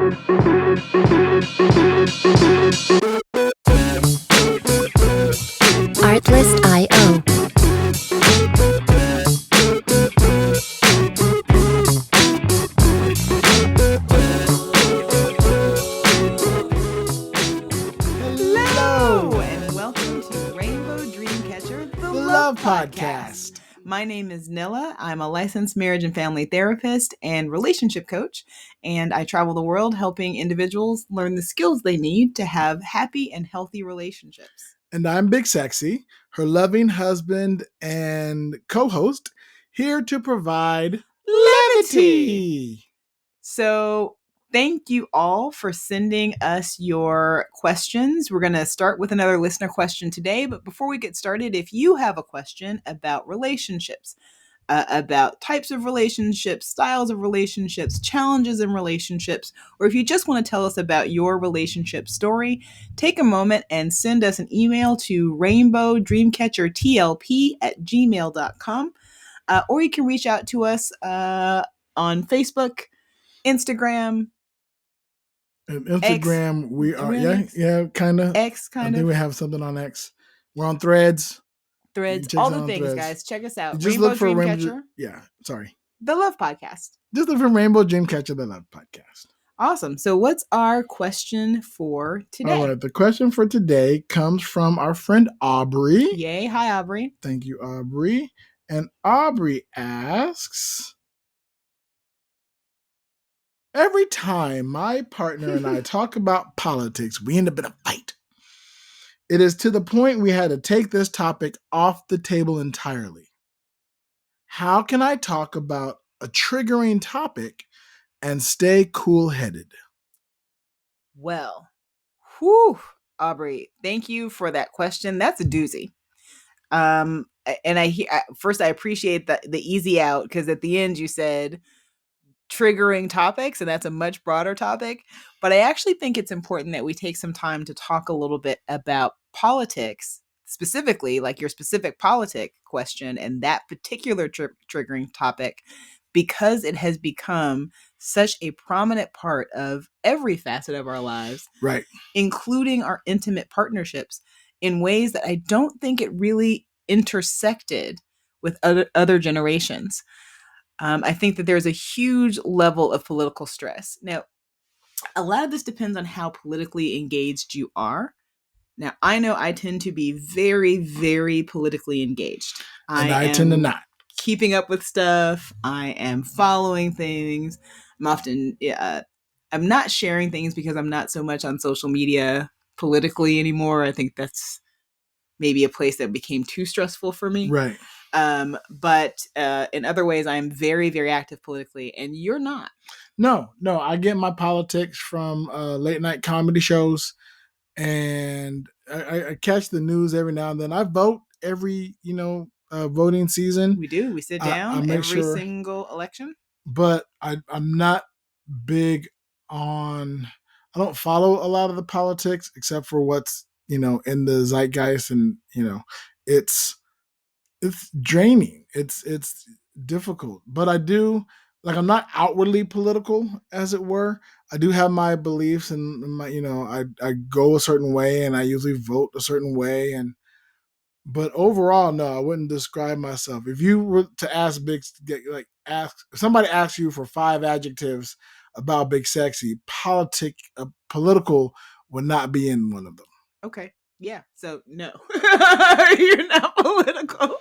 Artlist.io. Hello, and welcome to Rainbow Dreamcatcher, the Love Podcast. My name is Nilla. I'm a licensed marriage and family therapist and relationship coach, and I travel the world helping individuals learn the skills they need to have happy and healthy relationships. And I'm Big Sexy, her loving husband and co-host, here to provide levity. So thank you all for sending us your questions. We're going to start with another listener question today. But before we get started, if you have a question about relationships, about types of relationships, styles of relationships, challenges in relationships, or if you just want to tell us about your relationship story, take a moment and send us an email to rainbowdreamcatchertlp@gmail.com. Or you can reach out to us on Facebook, Instagram. And Instagram, X. we are, kind of. X, I think we have something on X. We're on Threads. All the things, Threads. Guys. Check us out. Just Rainbow look for Dreamcatcher. The Love Podcast. Just look for Rainbow Dreamcatcher, the Love Podcast. Awesome. So what's our question for today? All right. The question for today comes from our friend Aubrey. Yay. Hi, Aubrey. Thank you, Aubrey. And Aubrey asks, every time my partner and I talk about politics, we end up in a fight. It is to the point we had to take this topic off the table entirely. How can I talk about a triggering topic and stay cool-headed? Well, Aubrey, thank you for that question. That's a doozy. And I appreciate the easy out, because at the end you said triggering topics, and that's a much broader topic. But I actually think it's important that we take some time to talk a little bit about politics, specifically like your specific politic question and that particular triggering topic, because it has become such a prominent part of every facet of our lives, right, including our intimate partnerships, in ways that I don't think it really intersected with other generations. I think that there's a huge level of political stress. Now, a lot of this depends on how politically engaged you are. Now, I know I tend to be very, very politically engaged. And I tend to not. Keeping up with stuff. I am following things. I'm often, I'm not sharing things because I'm not so much on social media politically anymore. I think that's maybe a place that became too stressful for me. Right. But in other ways, I'm very, very active politically, and you're not. No, I get my politics from late night comedy shows, and I catch the news every now and then. I vote every, voting season. We do. We sit down every single election. But I'm not big on, I don't follow a lot of the politics except for what's, in the zeitgeist, and, it's draining. It's difficult, but I do, I'm not outwardly political, as it were. I do have my beliefs, and my, I go a certain way, and I usually vote a certain way. But overall, no, I wouldn't describe myself. If you were to ask if somebody asks you for 5 adjectives about Big Sexy, political would not be in one of them. Okay. Yeah. So no, you're not political.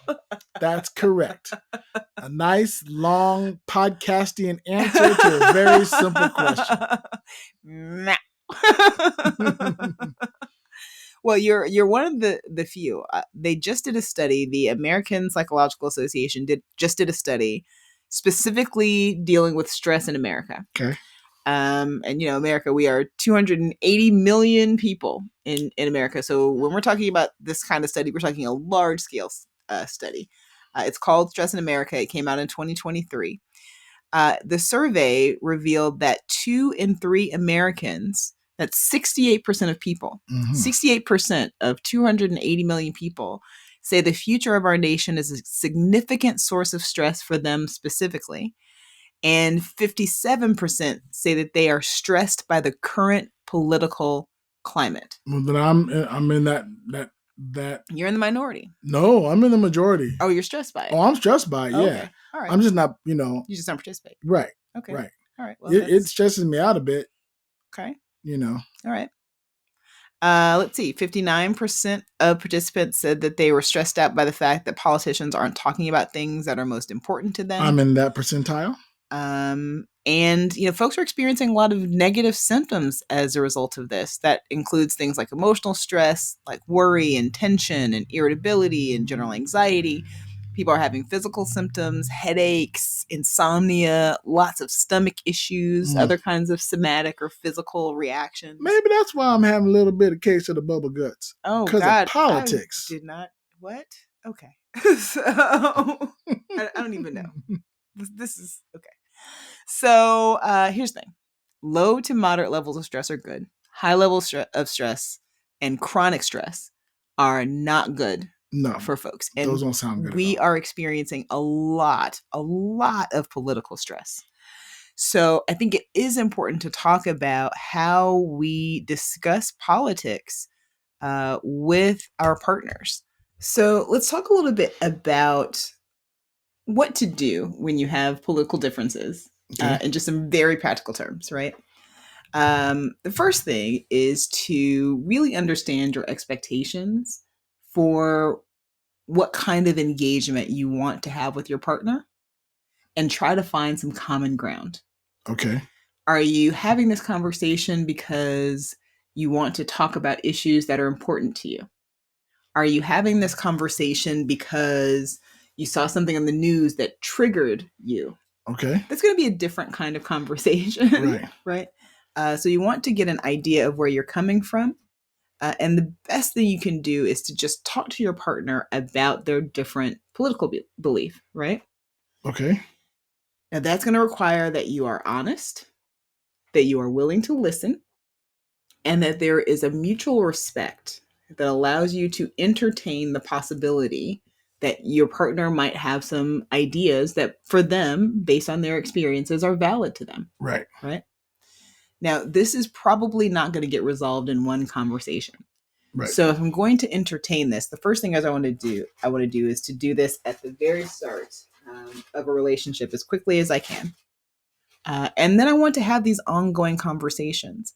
That's correct. A nice, long, podcastian answer to a very simple question. No. Well, you're one of the few. They just did a study. The American Psychological Association just did a study specifically dealing with stress in America. Okay. And America, we are 280 million people in America. So when we're talking about this kind of study, we're talking a large scale study. It's called Stress in America. It came out in 2023. The survey revealed that 2 in 3 Americans, that's 68% of people, 68% of 280 million people, say the future of our nation is a significant source of stress for them specifically. And 57% say that they are stressed by the current political climate. Well, then I'm in that. You're in the minority. No, I'm in the majority. Oh, you're stressed by it. Oh, I'm stressed by it. Oh, Yeah, okay. All right. I'm just not. You just don't participate. Right. Okay. Right. All right. Well, it stresses me out a bit. Okay. All right. Let's see. 59% of participants said that they were stressed out by the fact that politicians aren't talking about things that are most important to them. I'm in that percentile. And folks are experiencing a lot of negative symptoms as a result of this. That includes things like emotional stress, like worry and tension and irritability and general anxiety. People are having physical symptoms, headaches, insomnia, lots of stomach issues, other kinds of somatic or physical reactions. Maybe that's why I'm having a little bit of case of the bubble guts. Oh, because God. Of politics. I did not. What? Okay. So, I don't even know. This is okay. So here's the thing. Low to moderate levels of stress are good. High levels of stress and chronic stress are not good for folks. And those don't sound good. We are experiencing a lot of political stress. So I think it is important to talk about how we discuss politics with our partners. So let's talk a little bit about what to do when you have political differences in just some very practical terms, right? The first thing is to really understand your expectations for what kind of engagement you want to have with your partner and try to find some common ground. Okay. Are you having this conversation because you want to talk about issues that are important to you? Are you having this conversation because you saw something on the news that triggered you? Okay. That's going to be a different kind of conversation. Right. So you want to get an idea of where you're coming from. And the best thing you can do is to just talk to your partner about their different political belief, right? Okay. Now that's going to require that you are honest, that you are willing to listen, and that there is a mutual respect that allows you to entertain the possibility that your partner might have some ideas that for them, based on their experiences, are valid to them. Right. Now, this is probably not going to get resolved in one conversation. Right. So if I'm going to entertain this, the first thing I want to do is to do this at the very start of a relationship as quickly as I can. And then I want to have these ongoing conversations.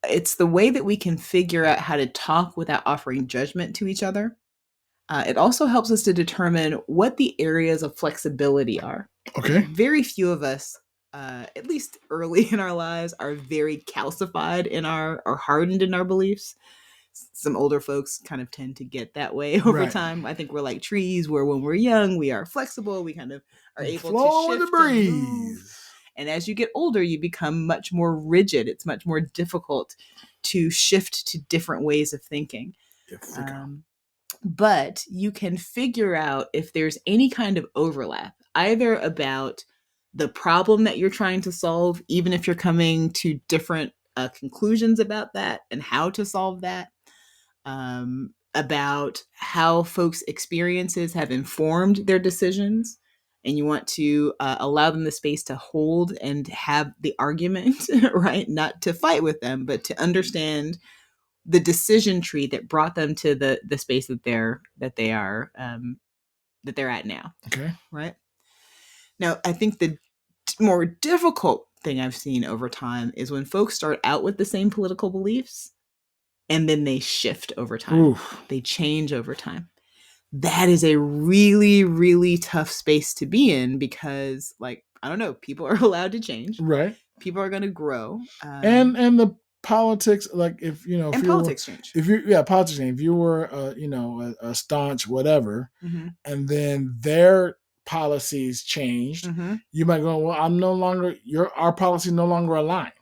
It's the way that we can figure out how to talk without offering judgment to each other. It also helps us to determine what the areas of flexibility are. Okay. Very few of us, at least early in our lives, are very calcified or hardened in our beliefs. Some older folks kind of tend to get that way over time. I think we're like trees where when we're young, we are flexible. We kind of are able to shift with the breeze. And move. And as you get older, you become much more rigid. It's much more difficult to shift to different ways of thinking. But you can figure out if there's any kind of overlap, either about the problem that you're trying to solve, even if you're coming to different conclusions about that and how to solve that, about how folks' experiences have informed their decisions. And you want to allow them the space to hold and have the argument, right? Not to fight with them, but to understand the decision tree that brought them to the space that they're at now. Okay. Right. Now, I think the more difficult thing I've seen over time is when folks start out with the same political beliefs and then they shift over time. Oof. They change over time. That is a really, really tough space to be in because, like, I don't know, people are allowed to change. Right. People are going to grow. And the politics, like politics change. Politics change. If you were, a staunch whatever, and then their policies changed, you might go, well, our policies no longer align.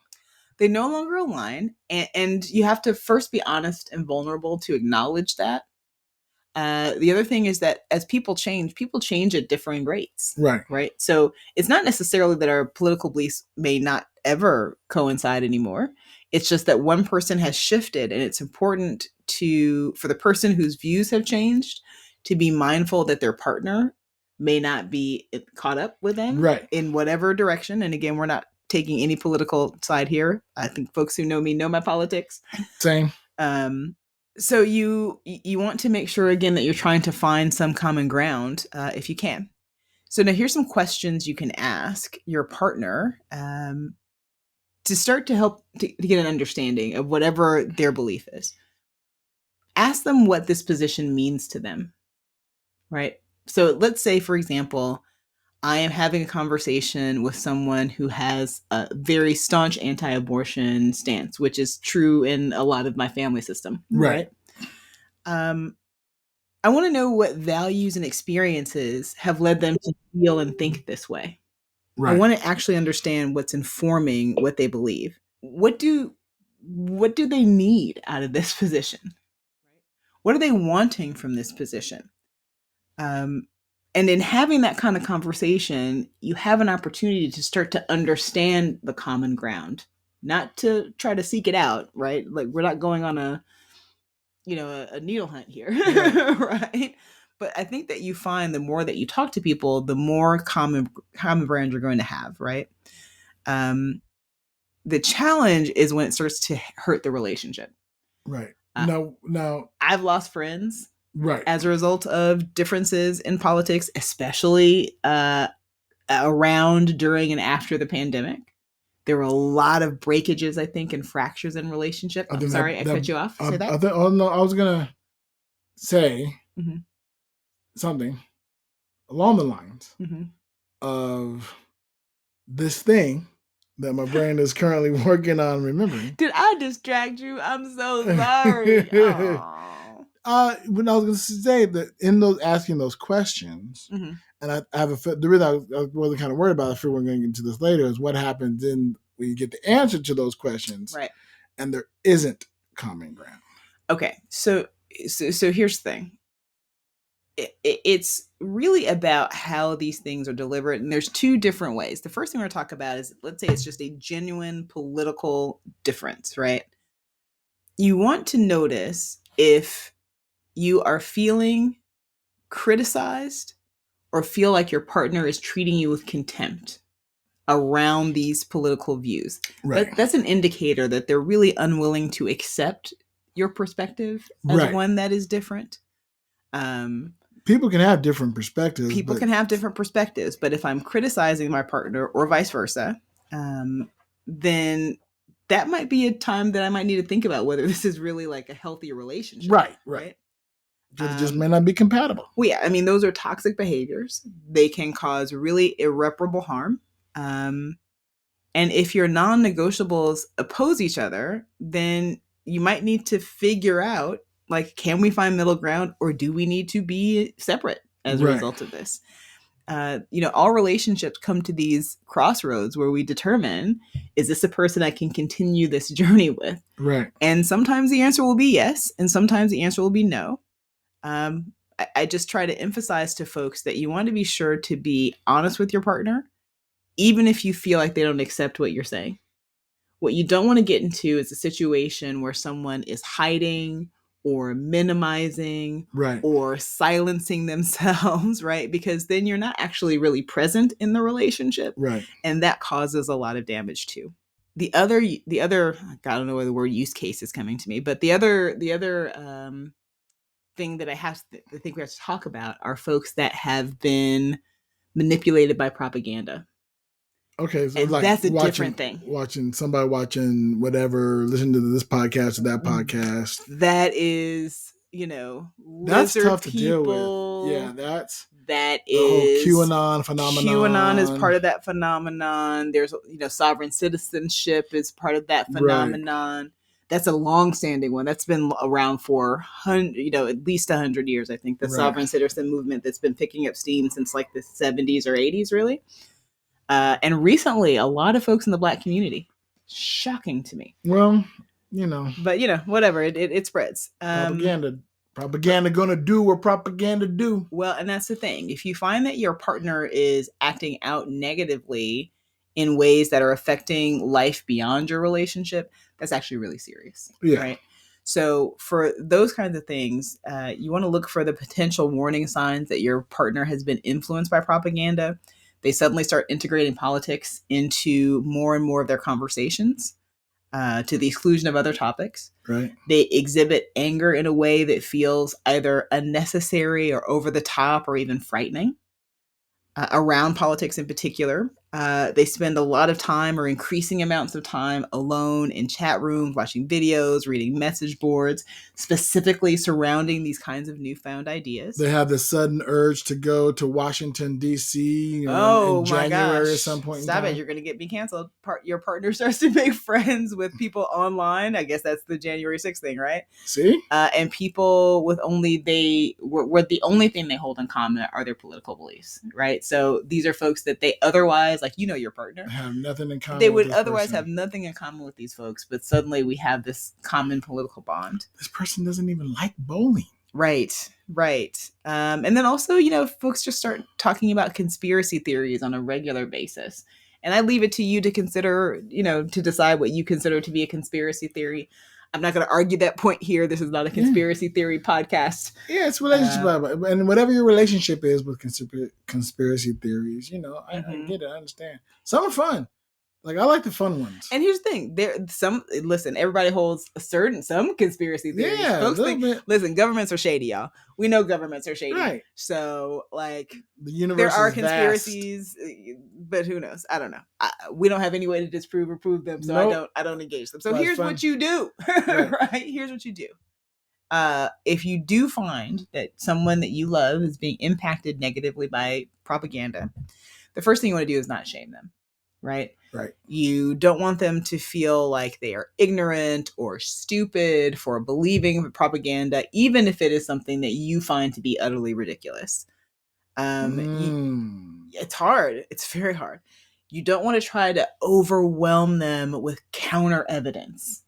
They no longer align, and you have to first be honest and vulnerable to acknowledge that. The other thing is that as people change at differing rates. Right. So it's not necessarily that our political beliefs may not ever coincide anymore. It's just that one person has shifted, and it's important for the person whose views have changed to be mindful that their partner may not be caught up with them Right. in whatever direction. And again, we're not taking any political side here. I think folks who know me know my politics. Same. So you want to make sure again that you're trying to find some common ground if you can. So now here's some questions you can ask your partner to start to help to get an understanding of whatever their belief is. Ask them what this position means to them, right? So let's say, for example, I am having a conversation with someone who has a very staunch anti-abortion stance, which is true in a lot of my family system, right? I want to know what values and experiences have led them to feel and think this way. Right. I want to actually understand what's informing what they believe. What do they need out of this position? What are they wanting from this position? And in having that kind of conversation, you have an opportunity to start to understand the common ground, not to try to seek it out, right? Like we're not going on a needle hunt here, right? But I think that you find the more that you talk to people, the more common ground you're going to have, right? The challenge is when it starts to hurt the relationship. Right. Now, I've lost friends, right, as a result of differences in politics, especially around, during, and after the pandemic. There were a lot of breakages, I think, and fractures in relationship. I'm sorry, I cut you off. Say that. I was gonna say something along the lines of this thing that my brain is currently working on remembering. Did I distract you? I'm so sorry. When I was going to say that in those asking those questions, and I have the reason I wasn't kind of worried about it, I feel we're going to get into this later, is what happens when you get the answer to those questions, right? And there isn't common ground. Okay, so here's the thing. It's really about how these things are delivered. And there's two different ways. The first thing we're going to talk about is, let's say it's just a genuine political difference, right? You want to notice if you are feeling criticized or feel like your partner is treating you with contempt around these political views. Right. That's an indicator that they're really unwilling to accept your perspective as one that is different. People can have different perspectives. But if I'm criticizing my partner or vice versa, then that might be a time that I might need to think about whether this is really like a healthy relationship. Right. It just may not be compatible. Well, yeah. I mean, those are toxic behaviors. They can cause really irreparable harm. And if your non-negotiables oppose each other, then you might need to figure out, like, can we find middle ground, or do we need to be separate as a result of this? All relationships come to these crossroads where we determine, is this a person I can continue this journey with? Right. And sometimes the answer will be yes, and sometimes the answer will be no. I just try to emphasize to folks that you want to be sure to be honest with your partner, even if you feel like they don't accept what you're saying. What you don't want to get into is a situation where someone is hiding or minimizing or silencing themselves, right? Because then you're not actually really present in the relationship. Right. And that causes a lot of damage too. The other, I don't know where the word use case is coming to me, but the other thing that I think we have to talk about are folks that have been manipulated by propaganda. Okay, so and like that's a different thing. Somebody watching whatever, listening to this podcast or that podcast. That is, that's tough to deal with. Yeah, that the is whole QAnon phenomenon. QAnon is part of that phenomenon. There's, sovereign citizenship is part of that phenomenon. Right. That's a long-standing one. That's been around for at least 100 years. I think the sovereign citizen movement that's been picking up steam since like the 70s or 80s, really. And recently, a lot of folks in the Black community. Shocking to me. Well, But, whatever. It spreads. Propaganda gonna do what propaganda do. Well, and that's the thing. If you find that your partner is acting out negatively in ways that are affecting life beyond your relationship, that's actually really serious. Yeah. Right? So for those kinds of things, you want to look for the potential warning signs that your partner has been influenced by propaganda. They suddenly start integrating politics into more and more of their conversations, to the exclusion of other topics. Right. They exhibit anger in a way that feels either unnecessary or over the top or even frightening. Around politics in particular, they spend a lot of time or increasing amounts of time alone in chat rooms, watching videos, reading message boards, specifically surrounding these kinds of newfound ideas. They have the sudden urge to go to Washington, D.C. Oh in my January gosh. at some point Stop in time. it. You're going to get me canceled. Your partner starts to make friends with people online. I guess that's the January 6th thing, right? See? And people with where the only thing they hold in common are their political beliefs, right? So these are folks that they otherwise, like, your partner, have nothing in common. They would otherwise have nothing in common with these folks, but suddenly we have this common political bond. This person doesn't even like bowling. Right. And then also, folks just start talking about conspiracy theories on a regular basis. And I leave it to you to consider, to decide what you consider to be a conspiracy theory. I'm not going to argue that point here. This is not a conspiracy theory podcast. Yeah, it's relationship. And whatever your relationship is with conspiracy theories, I get it. I understand. Some are fun. Like, I like the fun ones. And here's the thing. Listen, everybody holds some conspiracy theories. Yeah, folks think, listen, governments are shady, y'all. We know governments are shady. Right. So, like, the universe there are conspiracies, but who knows? I don't know. We don't have any way to disprove or prove them, so I don't engage them. So here's what you do, right? Here's what you do. If you do find that someone that you love is being impacted negatively by propaganda, the first thing you want to do is not shame them. Right. You don't want them to feel like they are ignorant or stupid for believing propaganda, even if it is something that you find to be utterly ridiculous. It's hard. It's very hard. You don't want to try to overwhelm them with counter evidence.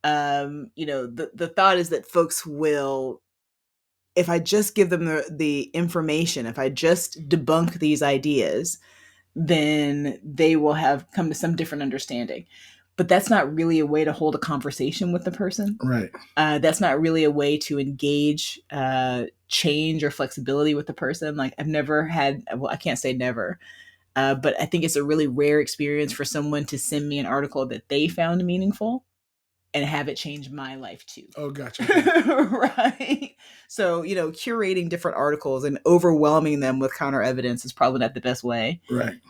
The thought is that folks will, if I just give them the information, if I just debunk these ideas, then they will have come to some different understanding. But that's not really a way to hold a conversation with the person. Right. That's not really a way to engage change or flexibility with the person. Like, I've never had, I can't say never, but I think it's a really rare experience for someone to send me an article that they found meaningful and have it change my life too. Oh, gotcha. Right. So, curating different articles and overwhelming them with counter evidence is probably not the best way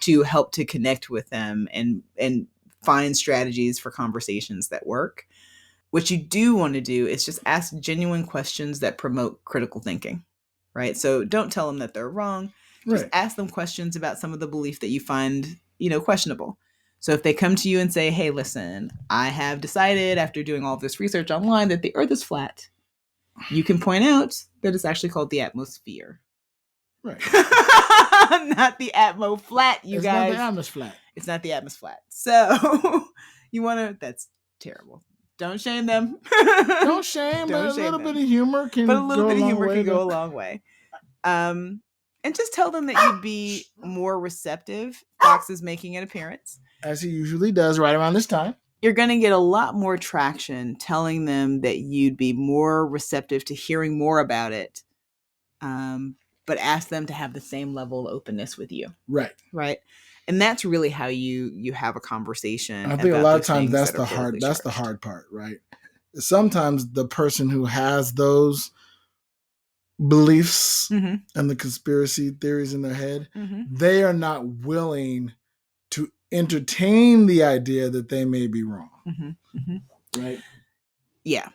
to help to connect with them and find strategies for conversations that work. What you do want to do is just ask genuine questions that promote critical thinking, right? So don't tell them that they're wrong. Just ask them questions about some of the belief that you find, questionable. So if they come to you and say, hey, listen, I have decided after doing all of this research online that the earth is flat, you can point out that it's actually called the atmosphere. Right. Not the atmo flat, you guys. It's not the atmos flat. It's not the atmos flat. So you want to, that's terrible. Don't shame them. Don't shame, but a little bit of humor can go a long way. And just tell them that you'd be more receptive. Fox is making an appearance. As he usually does right around this time. You're going to get a lot more traction telling them that you'd be more receptive to hearing more about it. But ask them to have the same level of openness with you. Right. And that's really how you have a conversation. And I think a lot of times that's the hard part, right? Sometimes the person who has those beliefs and the conspiracy theories in their head, they are not willing to entertain the idea that they may be wrong. Right? Yeah.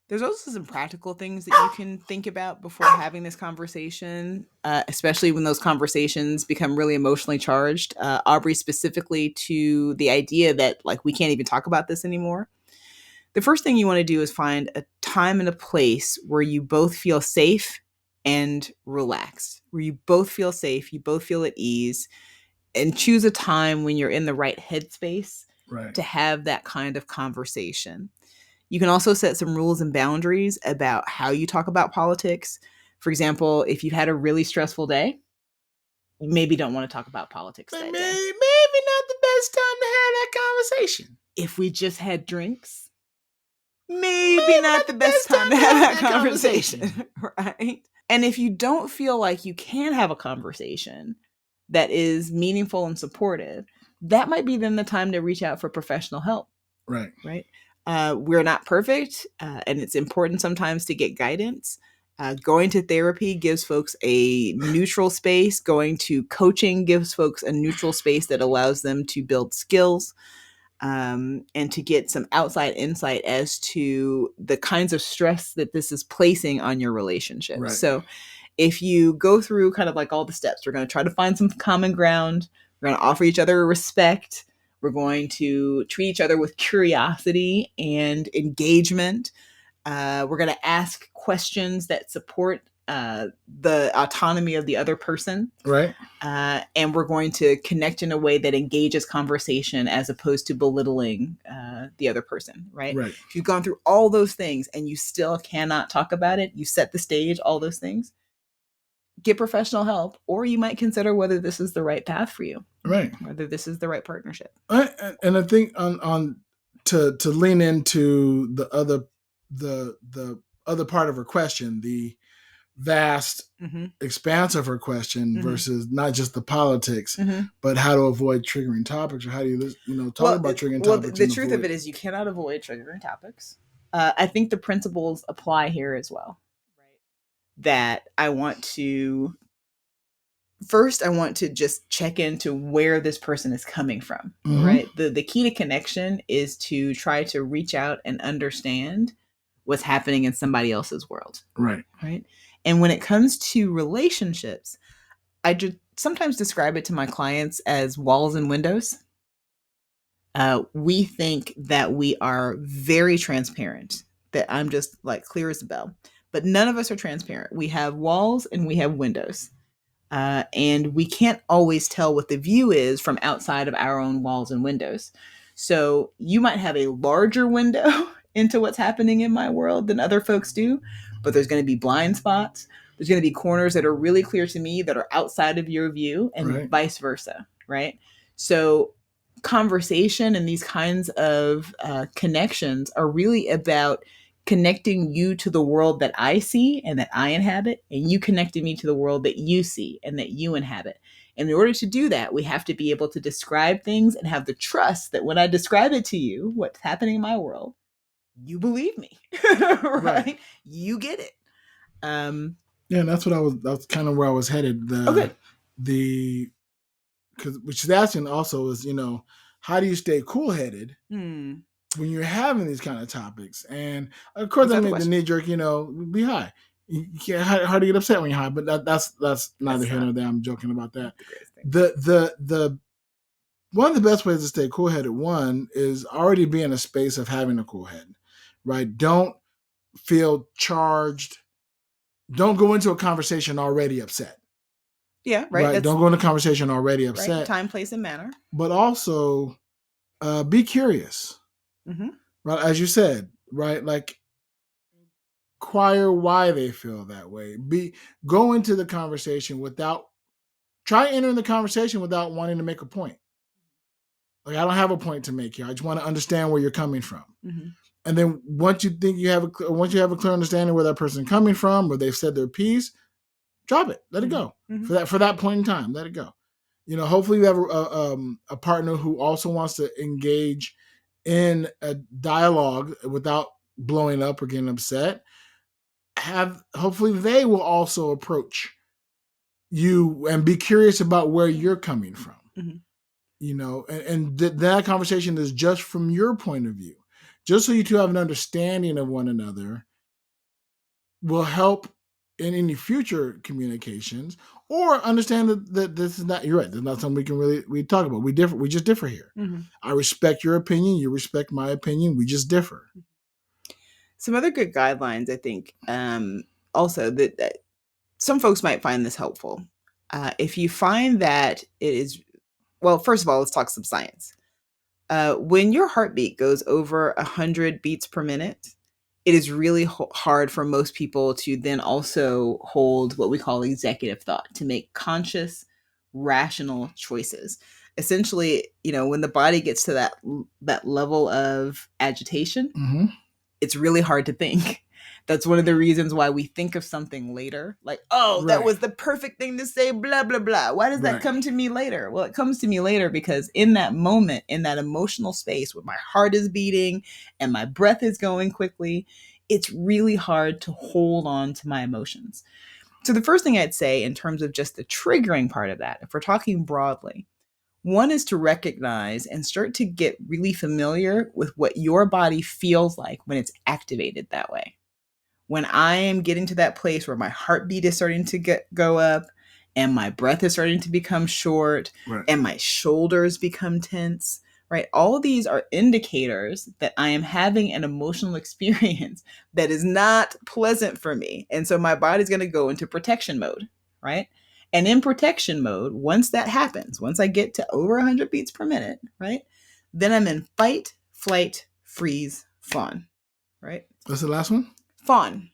There's also some practical things that you can think about before having this conversation, especially when those conversations become really emotionally charged. Aubrey, specifically to the idea that, like, we can't even talk about this anymore. The first thing you want to do is find a time and a place where you both feel safe and relaxed, where you both feel safe, you both feel at ease, and choose a time when you're in the right headspace to have that kind of conversation. You can also set some rules and boundaries about how you talk about politics. For example, if you've had a really stressful day, you maybe don't want to talk about politics that day. Maybe not the best time to have that conversation. If we just had drinks, maybe not the best time to have that conversation. Right? And if you don't feel like you can have a conversation that is meaningful and supportive, that might be then the time to reach out for professional help. Right. Right. We're not perfect, and it's important sometimes to get guidance. Going to therapy gives folks a neutral space. Going to coaching gives folks a neutral space that allows them to build skills, and to get some outside insight as to the kinds of stress that this is placing on your relationship. Right. So if you go through kind of like all the steps, we're going to try to find some common ground. We're going to offer each other respect. We're going to treat each other with curiosity and engagement. We're going to ask questions that support the autonomy of the other person. Right. And we're going to connect in a way that engages conversation as opposed to belittling the other person. Right. Right. If you've gone through all those things and you still cannot talk about it, you set the stage, all those things, get professional help, or you might consider whether this is the right path for you. Right. Whether this is the right partnership. And I think on to lean into the other part of her question, the vast expanse of her question versus not just the politics, but how to avoid triggering topics, or how do you talk about triggering topics. The truth of it is you cannot avoid triggering topics. I think the principles apply here as well. Right. That I want to just check into where this person is coming from. Right. The key to connection is to try to reach out and understand what's happening in somebody else's world. Right. Right. And when it comes to relationships, I just sometimes describe it to my clients as walls and windows. We think that we are very transparent, that I'm just like clear as a bell, but none of us are transparent. We have walls and we have windows. And we can't always tell what the view is from outside of our own walls and windows. So you might have a larger window into what's happening in my world than other folks do, but there's going to be blind spots. There's going to be corners that are really clear to me that are outside of your view, and vice versa, right? So conversation and these kinds of connections are really about connecting you to the world that I see and that I inhabit, and you connecting me to the world that you see and that you inhabit. And in order to do that, we have to be able to describe things and have the trust that when I describe it to you, what's happening in my world, you believe me, right? You get it. Yeah, that's kind of where I was headed. Because what she's asking also is, how do you stay cool-headed when you're having these kind of topics? And of course, I mean, the knee jerk, be high. You can't hard to get upset when you're high, but that's neither here nor there. I'm joking about that. The one of the best ways to stay cool-headed, one, is already be in a space of having a cool head, right? Don't feel charged. Don't go into a conversation already upset. Yeah, right. Don't go into a conversation already upset. Right. Time, place, and manner. But also be curious. Right, as you said, right? Like, inquire why they feel that way. Go into the conversation try entering the conversation without wanting to make a point. Like, I don't have a point to make here. I just want to understand where you're coming from. And then once you have a clear understanding where that person's coming from, or they've said their piece, drop it. Let it go. For that point in time. Let it go. Hopefully you have a partner who also wants to engage in a dialogue without blowing up or getting upset. Hopefully they will also approach you and be curious about where you're coming from. And that conversation is just from your point of view, just so you two have an understanding of one another, will help in any future communications, or understand that this is not, you're right, there's not something we can really talk about. We just differ here. I respect your opinion, you respect my opinion, we just differ. Some other good guidelines, I think, also that some folks might find this helpful. If you find that it is, well, first of all, let's talk some science. When your heartbeat goes over 100 beats per minute, it is really hard for most people to then also hold what we call executive thought, to make conscious, rational choices. Essentially, when the body gets to that level of agitation, it's really hard to think. That's one of the reasons why we think of something later. Like, oh, that Right. was the perfect thing to say, blah, blah, blah. Why does that Right. come to me later? Well, it comes to me later because in that moment, in that emotional space where my heart is beating and my breath is going quickly, it's really hard to hold on to my emotions. So the first thing I'd say in terms of just the triggering part of that, if we're talking broadly, one is to recognize and start to get really familiar with what your body feels like when it's activated that way. When I am getting to that place where my heartbeat is starting to go up and my breath is starting to become short Right. and my shoulders become tense, right? All of these are indicators that I am having an emotional experience that is not pleasant for me. And so my body's going to go into protection mode, right? And in protection mode, once that happens, once I get to over 100 beats per minute, right? Then I'm in fight, flight, freeze, fawn, right? What's the last one? Fawn.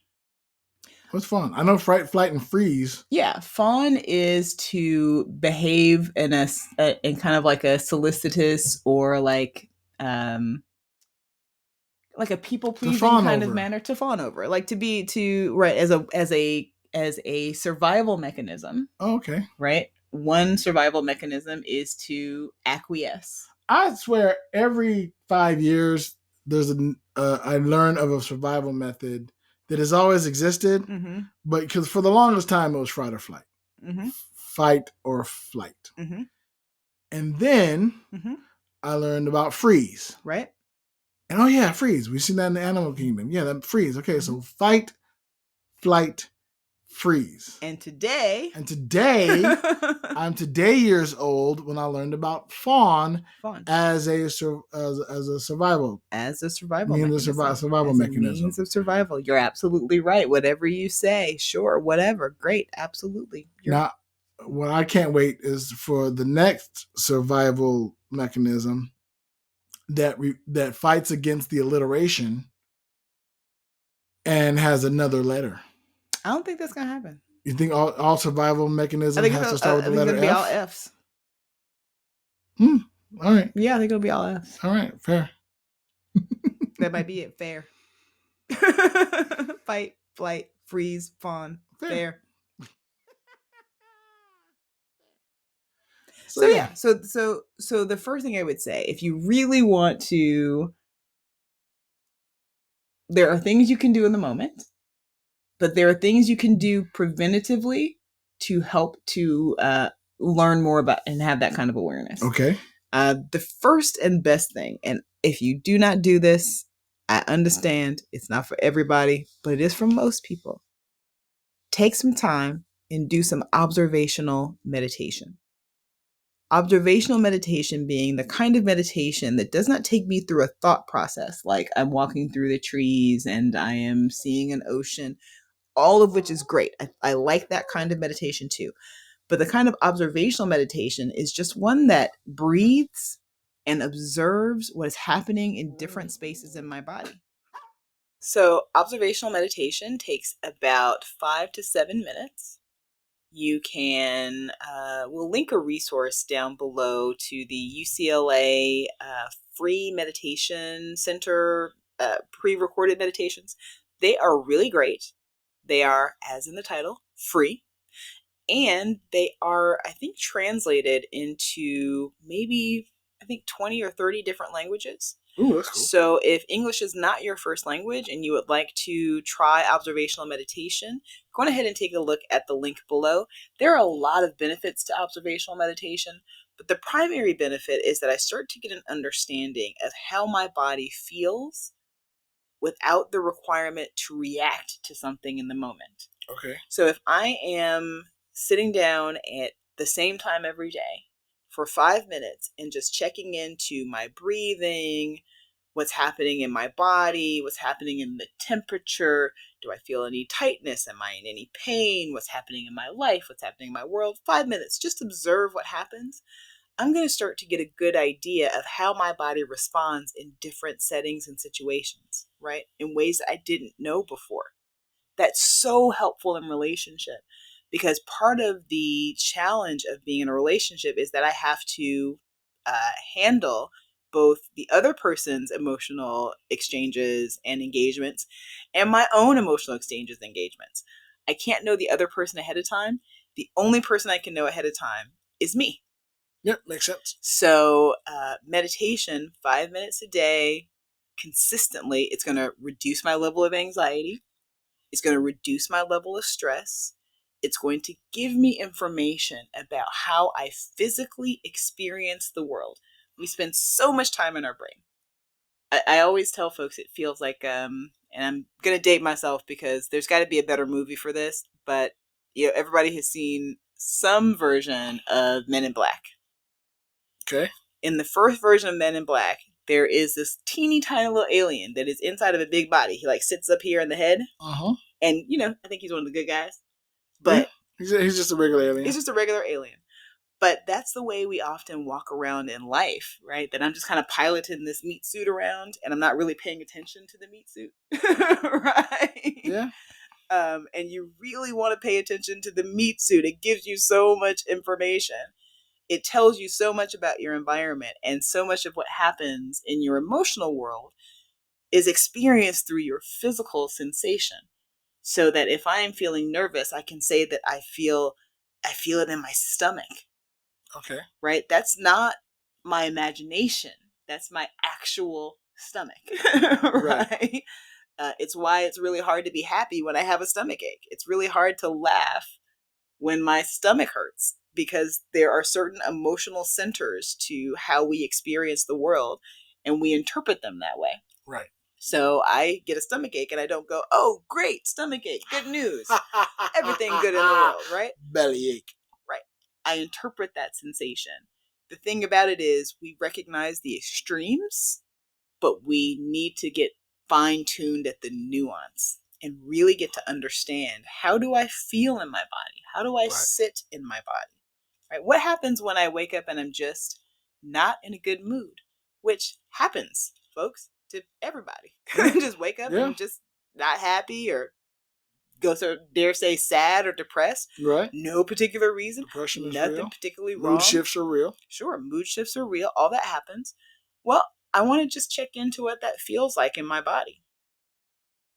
What's fawn? I know fright, flight, and freeze. Yeah, fawn is to behave in kind of like a solicitous or like a people To pleasing fawn kind of over. manner, to fawn over, like to be to right as a survival mechanism, Oh, okay. right? One survival mechanism is to acquiesce. I swear, every 5 years, there's I learn of a survival method that has always existed, Mm-hmm. but because for the longest time it was fight or flight, Mm-hmm. fight or flight, Mm-hmm. and then Mm-hmm. I learned about freeze. Right? And oh yeah, freeze. We've seen that in the animal kingdom. Yeah, that freeze. Okay, so fight, flight, freeze. And today, And today, I'm today years old when I learned about fawn fawn as a survival. as a survival Means a mechanism. survival As mechanism. a means of survival. You're absolutely right. Whatever you say, sure, whatever, great, absolutely. Now, what I can't wait is for the next survival mechanism that fights against the alliteration and has another letter. I don't think that's gonna happen. You think all survival mechanism has to start with the letter it's gonna be all F? Fs. All right. Yeah, I think it'll be all Fs. All right. Fair. That might be it. Fair. Fight, flight, freeze, fawn. Fair. So yeah. So the first thing I would say, if you really want to, there are things you can do in the moment, but there are things you can do preventatively to help to learn more about and have that kind of awareness. Okay. The first and best thing, and if you do not do this, I understand it's not for everybody, but it is for most people. Take some time and do some observational meditation. Observational meditation being the kind of meditation that does not take me through a thought process, like I'm walking through the trees and I am seeing an ocean, all of which is great. I like that kind of meditation too. But the kind of observational meditation is just one that breathes and observes what is happening in different spaces in my body. So, observational meditation takes about 5 to 7 minutes. You can, we'll link a resource down below to the UCLA free meditation center, pre-recorded meditations. They are really great. They are, as in the title, free. And they are, I think, translated into maybe, 20 or 30 different languages. Ooh, that's cool. So if English is not your first language and you would like to try observational meditation, go on ahead and take a look at the link below. There are a lot of benefits to observational meditation, but the primary benefit is that I start to get an understanding of how my body feels without the requirement to react to something in the moment. Okay. So if I am sitting down at the same time every day for 5 minutes and just checking into my breathing, what's happening in my body, what's happening in the temperature, do I feel any tightness, am I in any pain, what's happening in my life, what's happening in my world, 5 minutes, just observe what happens. I'm going to start to get a good idea of how my body responds in different settings and situations, right? In ways that I didn't know before. That's so helpful in relationship because part of the challenge of being in a relationship is that I have to handle both the other person's emotional exchanges and engagements and my own emotional exchanges and engagements. I can't know the other person ahead of time. The only person I can know ahead of time is me. Yep, makes sense. So meditation, 5 minutes a day, consistently, it's going to reduce my level of anxiety. It's going to reduce my level of stress. It's going to give me information about how I physically experience the world. We spend so much time in our brain. I always tell folks it feels like, and I'm going to date myself because there's got to be a better movie for this, but everybody has seen some version of Men in Black. Okay. In the first version of Men in Black, there is this teeny tiny little alien that is inside of a big body. He sits up here in the head. Uh-huh. And, I think he's one of the good guys. But yeah, he's just a regular alien. He's just a regular alien. But that's the way we often walk around in life, right? That I'm just kind of piloting this meat suit around and I'm not really paying attention to the meat suit, right? Yeah. And you really want to pay attention to the meat suit. It gives you so much information. It tells you so much about your environment, and so much of what happens in your emotional world is experienced through your physical sensation. So that if I am feeling nervous, I can say that I feel it in my stomach. Okay. Right? That's not my imagination. That's my actual stomach. Right? It's why it's really hard to be happy when I have a stomach ache. It's really hard to laugh when my stomach hurts, because there are certain emotional centers to how we experience the world, and we interpret them that way. Right. So I get a stomach ache and I don't go, oh, great, stomach ache, good news. Everything good in the world, right? Bellyache. Right. I interpret that sensation. The thing about it is we recognize the extremes, but we need to get fine-tuned at the nuance and really get to understand, how do I feel in my body? How do I sit in my body? Right? What happens when I wake up and I'm just not in a good mood? Which happens, folks, to everybody. Just wake up and just not happy, or dare say sad or depressed. Right. No particular reason. Depression is nothing real. Particularly wrong. Mood shifts are real. Sure, mood shifts are real. All that happens. Well, I want to just check into what that feels like in my body.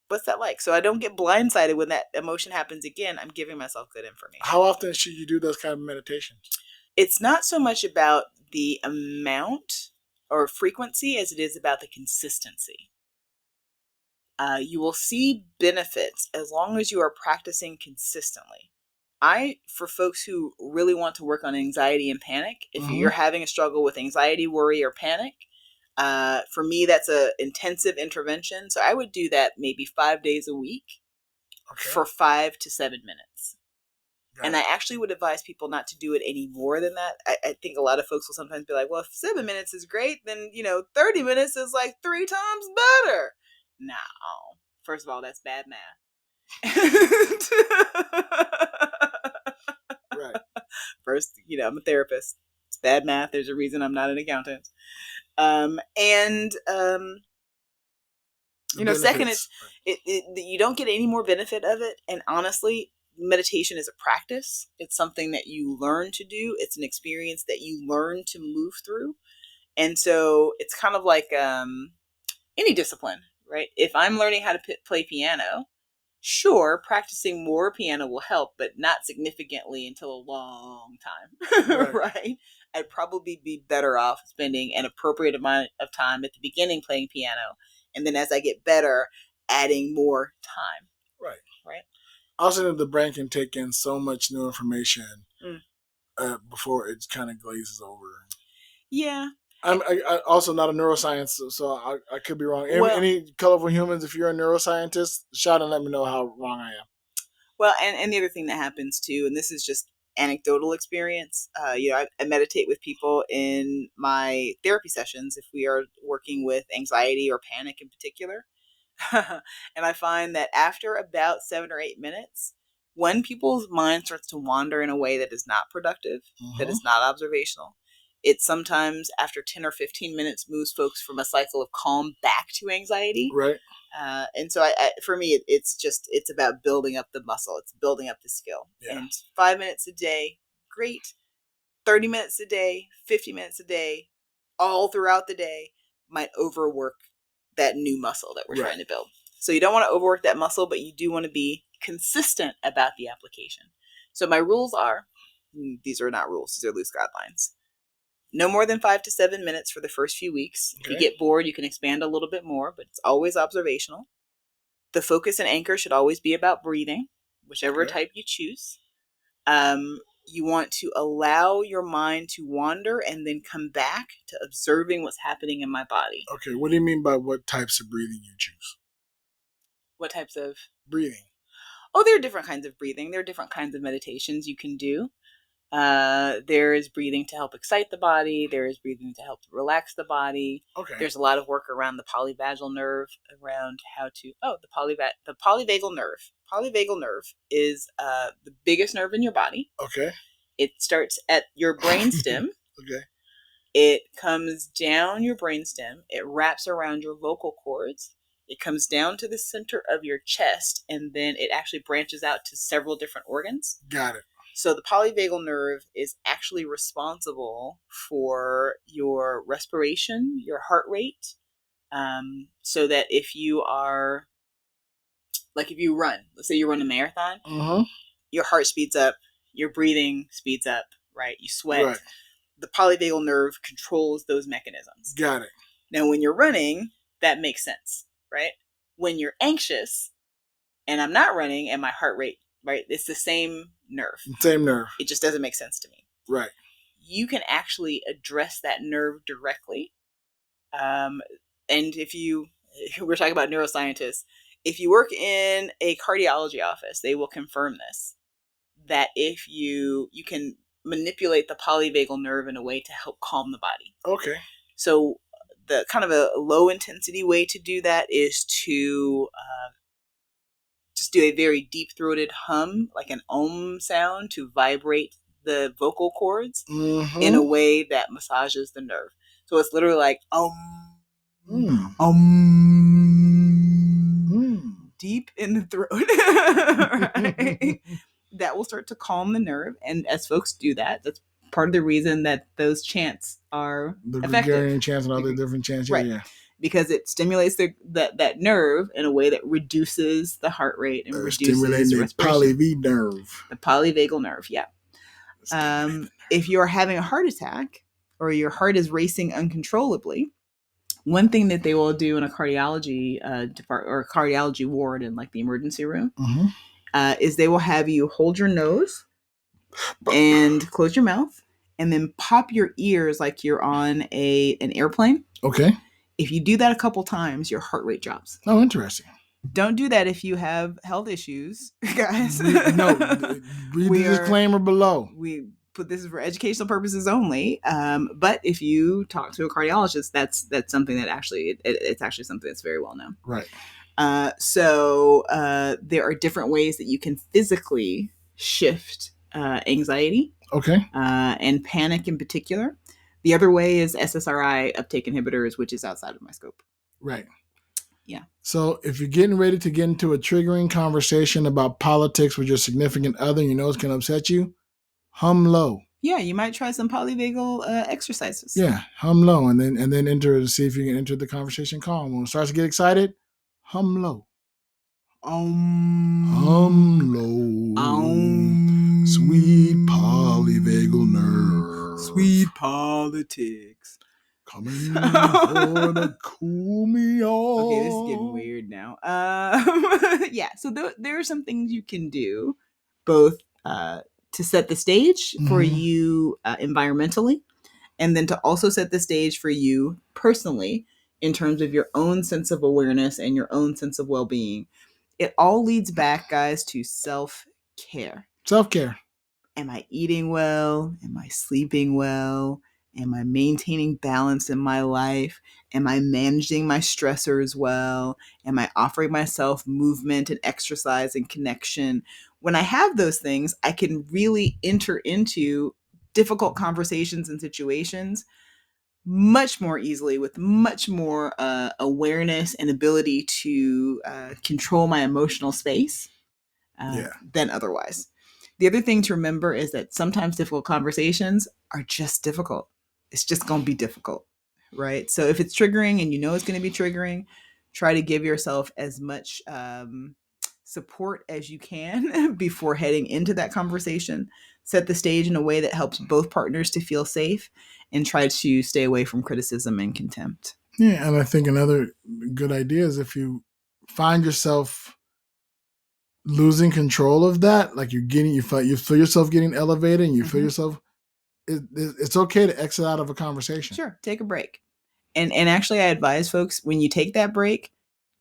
What's that like? So I don't get blindsided when that emotion happens again. I'm giving myself good information. How often should you do those kind of meditations? It's not so much about the amount or frequency as it is about the consistency. You will see benefits as long as you are practicing consistently. For folks who really want to work on anxiety and panic, if you're having a struggle with anxiety, worry, or panic, for me, that's an intensive intervention. So I would do that maybe 5 days a week for 5 to 7 minutes. And I actually would advise people not to do it any more than that. I think a lot of folks will sometimes be like, well, if 7 minutes is great, then, 30 minutes is like 3 times better. No. First of all, that's bad math. Right. First, I'm a therapist. It's bad math. There's a reason I'm not an accountant. Second, you don't get any more benefit of it. And honestly, meditation is a practice. It's something that you learn to do. It's an experience that you learn to move through. And so it's kind of like any discipline, right? If I'm learning how to play piano, sure, practicing more piano will help, but not significantly until a long time, right? I'd probably be better off spending an appropriate amount of time at the beginning playing piano, and then as I get better, adding more time. Right. Also, the brain can take in so much new information before it kind of glazes over. Yeah. I'm also not a neuroscience, so I could be wrong. Any colorful humans, if you're a neuroscientist, shout and let me know how wrong I am. Well, and the other thing that happens too, and this is just anecdotal experience, I meditate with people in my therapy sessions if we are working with anxiety or panic in particular. And I find that after about 7 or 8 minutes, when people's mind starts to wander in a way that is not productive, that is not observational, it sometimes after 10 or 15 minutes moves folks from a cycle of calm back to anxiety. Right. And so for me, it's about building up the muscle. It's building up the skill. Yeah. And 5 minutes a day, great. 30 minutes a day, 50 minutes a day, all throughout the day might overwork that new muscle that we're trying to build. So you don't want to overwork that muscle, but you do want to be consistent about the application. So my rules are, these are not rules, these are loose guidelines. No more than 5 to 7 minutes for the first few weeks. If you get bored, you can expand a little bit more, but it's always observational. The focus and anchor should always be about breathing, whichever type you choose. You want to allow your mind to wander and then come back to observing what's happening in my body. Okay, what do you mean by what types of breathing you choose? What types of breathing? Oh, there are different kinds of breathing. There are different kinds of meditations you can do. There is breathing to help excite the body. There is breathing to help relax the body. Okay. There's a lot of work around the polyvagal nerve, around how to, the polyvagal nerve. Polyvagal nerve is the biggest nerve in your body. Okay. It starts at your brainstem. Okay. It comes down your brainstem. It wraps around your vocal cords. It comes down to the center of your chest, and then it actually branches out to several different organs. Got it. So the polyvagal nerve is actually responsible for your respiration, your heart rate, so that if you are, like if you run, let's say you run a marathon, your heart speeds up, your breathing speeds up, right? You sweat. Right. The polyvagal nerve controls those mechanisms. Got it. Now, when you're running, that makes sense, right? When you're anxious and I'm not running and my heart rate, right? It's the same nerve. Same nerve. It just doesn't make sense to me. Right. You can actually address that nerve directly. And we're talking about neuroscientists, if you work in a cardiology office, they will confirm this, that if you can manipulate the polyvagal nerve in a way to help calm the body. Okay. So the kind of a low intensity way to do that is to just do a very deep throated hum, like an om sound, to vibrate the vocal cords in a way that massages the nerve. So it's literally like deep in the throat. Right? That will start to calm the nerve. And as folks do that, that's part of the reason that those chants are the effective. Gregarian chants and all the different chants. Right. Yeah. Because it stimulates that nerve in a way that reduces the heart rate and reduces respiration. The polyvagal nerve, yeah. If you're having a heart attack or your heart is racing uncontrollably, one thing that they will do in a cardiology department or a cardiology ward in like the emergency room is they will have you hold your nose and close your mouth and then pop your ears like you're on an airplane. Okay. If you do that a couple times, your heart rate drops. Oh, interesting. Don't do that if you have health issues, guys. Read the disclaimer below. We put this for educational purposes only. But if you talk to a cardiologist, that's something that actually it's actually something that's very well known. Right. So there are different ways that you can physically shift anxiety. Okay. And panic in particular. The other way is SSRI uptake inhibitors, which is outside of my scope. Right. Yeah. So if you're getting ready to get into a triggering conversation about politics with your significant other, you know it's going to upset you, hum low. Yeah, you might try some polyvagal exercises. Yeah, hum low and then enter to see if you can enter the conversation calm. When it starts to get excited, hum low. Hum low. Sweet polyvagal nerve. Sweet politics. Coming for to cool me off. Okay, this is getting weird now. Yeah, so there are some things you can do, both to set the stage for you environmentally, and then to also set the stage for you personally in terms of your own sense of awareness and your own sense of well-being. It all leads back, guys, to self-care. Self-care. Am I eating well? Am I sleeping well? Am I maintaining balance in my life? Am I managing my stressors well? Am I offering myself movement and exercise and connection? When I have those things, I can really enter into difficult conversations and situations much more easily with much more awareness and ability to control my emotional space than otherwise. The other thing to remember is that sometimes difficult conversations are just difficult. It's just going to be difficult. right? So if it's triggering and you know it's going to be triggering, try to give yourself as much support as you can before heading into that conversation. Set the stage in a way that helps both partners to feel safe, and try to stay away from criticism and contempt. Yeah, and I think another good idea is if you find yourself losing control of that, like you feel yourself getting elevated, and you feel yourself, it's okay to exit out of a conversation. Sure, take a break. And actually, I advise folks, when you take that break,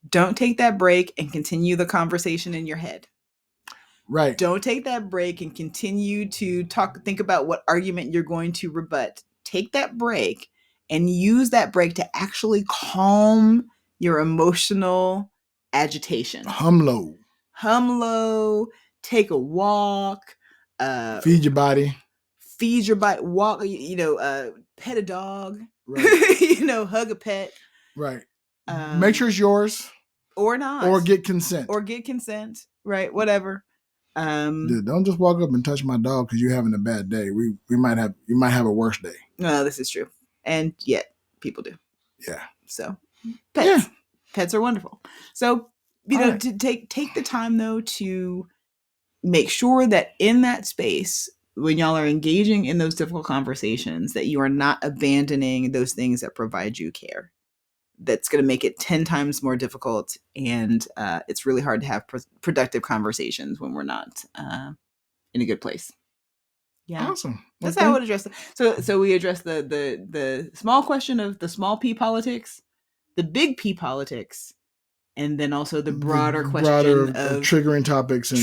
don't take that break and continue the conversation in your head. Right. Don't take that break and continue to think about what argument you're going to rebut. Take that break and use that break to actually calm your emotional agitation. Hum low, take a walk, feed your body, walk, pet a dog, right. Hug a pet. Right. Make sure it's yours. Or not. Or get consent. Right. Whatever. Dude, don't just walk up and touch my dog because you're having a bad day. You might have a worse day. No, this is true. And yet people do. Yeah. So pets are wonderful. So, to take the time though to make sure that in that space, when y'all are engaging in those difficult conversations, that you are not abandoning those things that provide you care. That's going to make it 10 times more difficult. And it's really hard to have productive conversations when we're not in a good place. Yeah. Awesome. That's how I would address it. So we address the small question of the small P politics, the big P politics, and then also the broader question of triggering topics and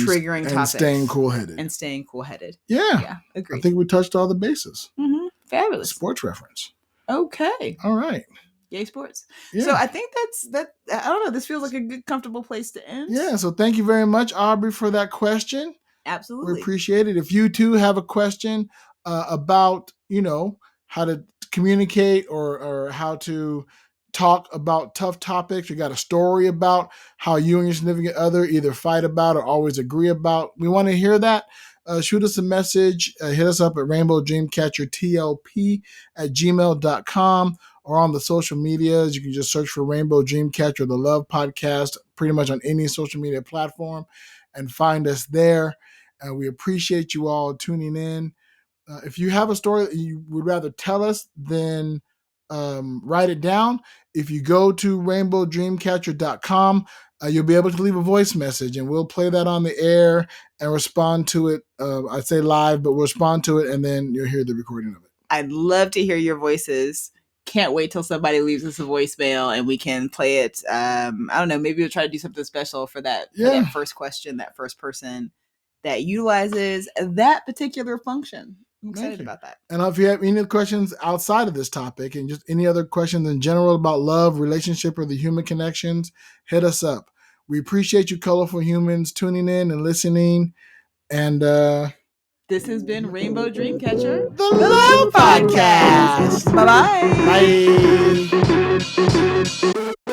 staying cool-headed. Yeah. Agreed. I think we touched all the bases. Mm-hmm. Fabulous. Sports reference. Okay. All right. Yay, sports. Yeah. So I think that. I don't know. This feels like a good, comfortable place to end. Yeah. So thank you very much, Aubrey, for that question. Absolutely. We appreciate it. If you too have a question about, how to communicate or how to talk about tough topics, you got a story about how you and your significant other either fight about or always agree about, we want to hear that. Shoot us a message. Hit us up at Rainbow Dreamcatcher TLP at gmail.com, or on the social medias. You can just search for Rainbow Dreamcatcher, the Love Podcast, pretty much on any social media platform, and find us there. We appreciate you all tuning in. If you have a story that you would rather tell us, then write it down. If you go to rainbowdreamcatcher.com, you'll be able to leave a voice message, and we'll play that on the air and respond to it. I'd say live, but we'll respond to it, and then you'll hear the recording of it. I'd love to hear your voices. Can't wait till somebody leaves us a voicemail and we can play it. I don't know. Maybe we'll try to do something special for that first question, that first person that utilizes that particular function. I'm excited about that. And if you have any questions outside of this topic and just any other questions in general about love, relationship, or the human connections, hit us up. We appreciate you, colorful humans, tuning in and listening. And this has been Rainbow Dreamcatcher, the Love Podcast. Bye-bye. Bye.